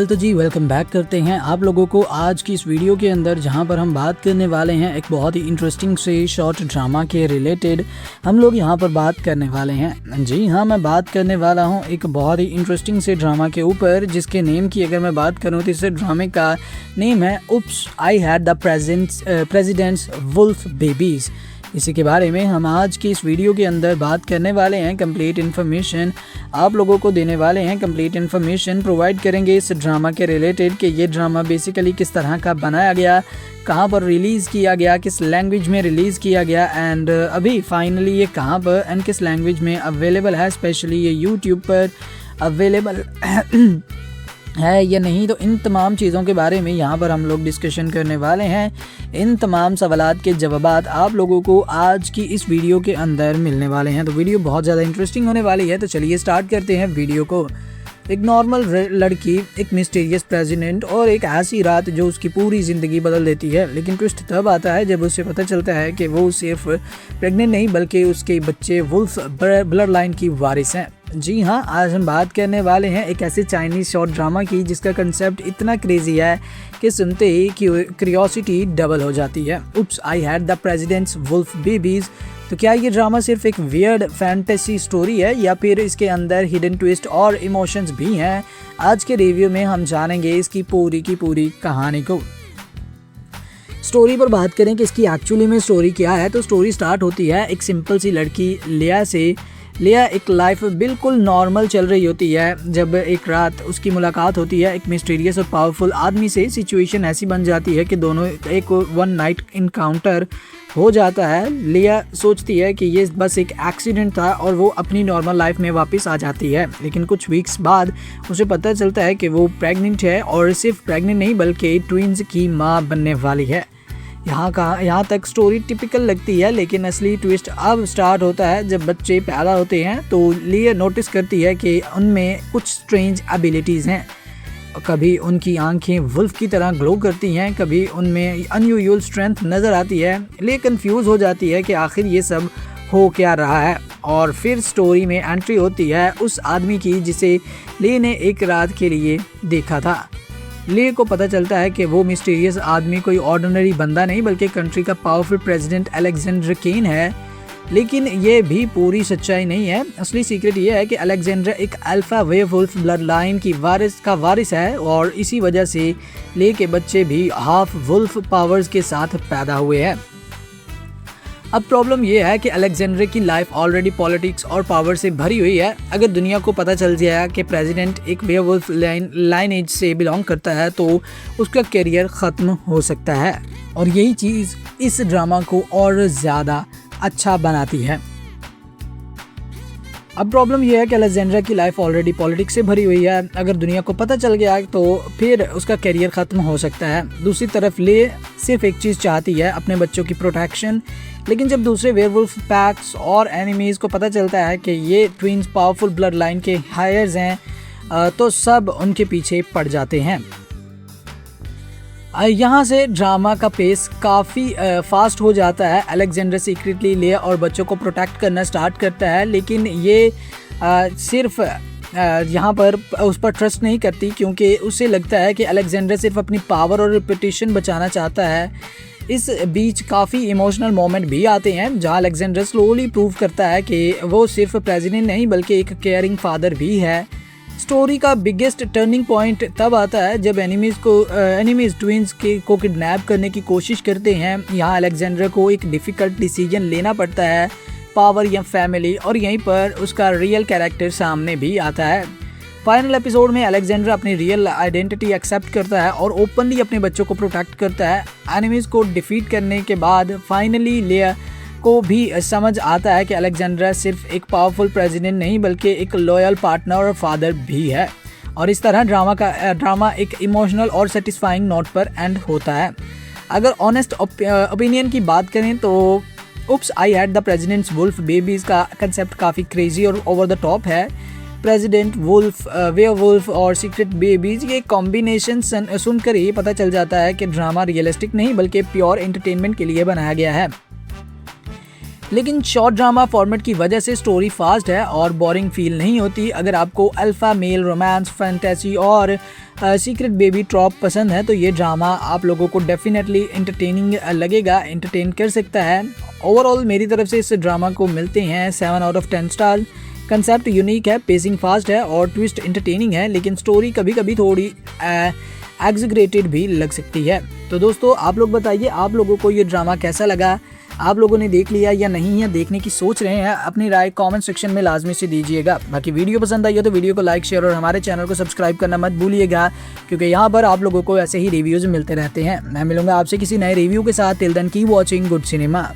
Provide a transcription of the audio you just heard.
Well तो जी welcome back करते हैं आप लोगों को आज की इस वीडियो के अंदर, जहां पर हम बात करने वाले हैं एक बहुत ही इंटरेस्टिंग से शॉर्ट ड्रामा के रिलेटेड। हम लोग यहां पर बात करने वाले हैं, जी हाँ, मैं बात करने वाला हूं एक बहुत ही इंटरेस्टिंग से ड्रामा के ऊपर, जिसके नेम की अगर मैं बात करूं तो इस ड्रामे का नेम है oops I had the president's wolf babies. इसी के बारे में हम आज की इस वीडियो के अंदर बात करने वाले हैं। कंप्लीट इन्फॉर्मेशन आप लोगों को देने वाले हैं, कंप्लीट इन्फॉर्मेशन प्रोवाइड करेंगे इस ड्रामा के रिलेटेड कि ये ड्रामा बेसिकली किस तरह का बनाया गया, कहाँ पर रिलीज़ किया गया, किस लैंग्वेज में रिलीज़ किया गया एंड अभी फाइनली ये कहाँ पर एंड किस लैंग्वेज में अवेलेबल है, स्पेशली ये यूट्यूब पर अवेलेबल है या नहीं। तो इन तमाम चीज़ों के बारे में यहाँ पर हम लोग डिस्कशन करने वाले हैं। इन तमाम सवालात के जवाबात आप लोगों को आज की इस वीडियो के अंदर मिलने वाले हैं। तो वीडियो बहुत ज़्यादा इंटरेस्टिंग होने वाली है, तो चलिए स्टार्ट करते हैं वीडियो को। एक नॉर्मल लड़की, एक मिस्टीरियस प्रेसिडेंट और एक ऐसी रात जो उसकी पूरी ज़िंदगी बदल देती है। लेकिन ट्विस्ट तब आता है जब उसे पता चलता है कि वो सिर्फ प्रेग्नेंट नहीं बल्कि उसके बच्चे वुल्फ ब्लड लाइन की वारिस हैं। जी हाँ, आज हम बात करने वाले हैं एक ऐसे चाइनीज़ शॉर्ट ड्रामा की जिसका कंसेप्ट इतना क्रेजी है कि सुनते ही क्यूरियोसिटी डबल हो जाती है। Oops I had the president's wolf babies. तो क्या ये ड्रामा सिर्फ एक वियर्ड फैंटेसी स्टोरी है या फिर इसके अंदर हिडन ट्विस्ट और इमोशंस भी हैं? आज के रिव्यू में हम जानेंगे इसकी पूरी की पूरी कहानी को। स्टोरी पर बात करें कि इसकी एक्चुअली में स्टोरी क्या है, तो स्टोरी स्टार्ट होती है एक सिंपल सी लड़की लिया से। लिया एक लाइफ बिल्कुल नॉर्मल चल रही होती है जब एक रात उसकी मुलाकात होती है एक मिस्टीरियस और पावरफुल आदमी से। सिचुएशन ऐसी बन जाती है कि दोनों एक वन नाइट इनकाउंटर हो जाता है। लिया सोचती है कि ये बस एक एक्सीडेंट था और वो अपनी नॉर्मल लाइफ में वापस आ जाती है। लेकिन कुछ वीक्स बाद उसे पता चलता है कि वो प्रेग्नेंट है और सिर्फ प्रेग्नेंट नहीं बल्कि ट्विंस की माँ बनने वाली है। यहाँ तक स्टोरी टिपिकल लगती है, लेकिन असली ट्विस्ट अब स्टार्ट होता है जब बच्चे पैदा होते हैं। तो लिया नोटिस करती है कि उनमें कुछ स्ट्रेंज एबिलिटीज़ हैं। कभी उनकी आंखें वुल्फ की तरह ग्लो करती हैं, कभी उनमें अनयूजुअल स्ट्रेंथ नज़र आती है। लिया कंफ्यूज हो जाती है कि आखिर ये सब हो क्या रहा है। और फिर स्टोरी में एंट्री होती है उस आदमी की जिसे लिया ने एक रात के लिए देखा था। लिया को पता चलता है कि वो मिस्टीरियस आदमी कोई ऑर्डिनरी बंदा नहीं बल्कि कंट्री का पावरफुल प्रेसिडेंट अलेक्जेंडर केन है। लेकिन ये भी पूरी सच्चाई नहीं है। असली सीक्रेट ये है कि अलेक्जेंडर एक अल्फा वेयरवुल्फ ब्लड लाइन की वारिस है और इसी वजह से लिया के बच्चे भी हाफ वुल्फ पावर्स के साथ पैदा हुए हैं। अब प्रॉब्लम ये है कि अलेक्जेंडर की लाइफ ऑलरेडी पॉलिटिक्स और पावर से भरी हुई है। अगर दुनिया को पता चल जाए कि प्रेसिडेंट एक वेयरवुल्फ लाइनेज से बिलोंग करता है तो उसका करियर ख़त्म हो सकता है, और यही चीज़ इस ड्रामा को और ज़्यादा अच्छा बनाती है। अब प्रॉब्लम यह है कि अलेक्जेंडर की लाइफ ऑलरेडी पॉलिटिक्स से भरी हुई है। अगर दुनिया को पता चल गया तो फिर उसका करियर ख़त्म हो सकता है। दूसरी तरफ लिया सिर्फ एक चीज़ चाहती है, अपने बच्चों की प्रोटेक्शन। लेकिन जब दूसरे वेयरवुल्फ पैक्स और एनिमीज़ को पता चलता है कि ये ट्विंस पावरफुल ब्लड लाइन के हायर्स हैं तो सब उनके पीछे पड़ जाते हैं। यहाँ से ड्रामा का पेस काफ़ी फास्ट हो जाता है। अलेक्जेंडर सीक्रेटली लिया और बच्चों को प्रोटेक्ट करना स्टार्ट करता है, लेकिन ये सिर्फ यहाँ पर उस पर ट्रस्ट नहीं करती क्योंकि उसे लगता है कि अलेक्जेंडर सिर्फ अपनी पावर और रेपुटेशन बचाना चाहता है। इस बीच काफ़ी इमोशनल मोमेंट भी आते हैं जहाँ अलेक्जेंडर स्लोली प्रूव करता है कि वो सिर्फ प्रेसिडेंट नहीं बल्कि एक केयरिंग फादर भी है। स्टोरी का बिगेस्ट टर्निंग पॉइंट तब आता है जब एनिमीज़ ट्विंस को किडनैप करने की कोशिश करते हैं। यहाँ अलेक्जेंडर को एक डिफ़िकल्ट डिसीजन लेना पड़ता है, पावर या फैमिली, और यहीं पर उसका रियल कैरेक्टर सामने भी आता है। फाइनल एपिसोड में अलेक्जेंडर अपनी रियल आइडेंटिटी एक्सेप्ट करता है और ओपनली अपने बच्चों को प्रोटेक्ट करता है। एनिमीज़ को डिफीट करने के बाद फाइनली लिया को भी समझ आता है कि अलेक्जेंडर सिर्फ एक पावरफुल प्रेसिडेंट नहीं बल्कि एक लॉयल पार्टनर और फादर भी है। और इस तरह ड्रामा एक इमोशनल और सेटिस्फाइंग नोट पर एंड होता है। अगर ऑनेस्ट ओपिनियन की बात करें तो oops I had the president's wolf babies का कंसेप्ट काफ़ी क्रेजी और ओवर द टॉप है। प्रेसिडेंट वुल्फ, वेयरवुल्फ और सीक्रेट बेबीज़, ये कॉम्बिनेशन सुनकर ही पता चल जाता है कि ड्रामा रियलिस्टिक नहीं बल्कि प्योर एंटरटेनमेंट के लिए बनाया गया है। लेकिन शॉर्ट ड्रामा फॉर्मेट की वजह से स्टोरी फास्ट है और बोरिंग फील नहीं होती। अगर आपको अल्फा मेल रोमांस, फैंटेसी और सीक्रेट बेबी ट्रॉप पसंद है तो ये ड्रामा आप लोगों को डेफिनेटली एंटरटेनिंग लगेगा, एंटरटेन कर सकता है। ओवरऑल मेरी तरफ से इस ड्रामा को मिलते हैं 7 out of 10 star. Concept unique है, पेसिंग फास्ट है और ट्विस्ट एंटरटेनिंग है, लेकिन स्टोरी कभी कभी थोड़ी एग्जीग्रेटेड भी लग सकती है। तो दोस्तों आप लोग बताइए, आप लोगों को ये ड्रामा कैसा लगा? आप लोगों ने देख लिया या नहीं, या देखने की सोच रहे हैं? अपनी राय कमेंट सेक्शन में लाजमी से दीजिएगा। बाकी वीडियो पसंद आई हो तो वीडियो को लाइक, शेयर और हमारे चैनल को सब्सक्राइब करना मत भूलिएगा, क्योंकि यहाँ पर आप लोगों को ऐसे ही रिव्यूज़ मिलते रहते हैं। मैं मिलूंगा आपसे किसी नए रिव्यू के साथ। Till then keep watching good cinema.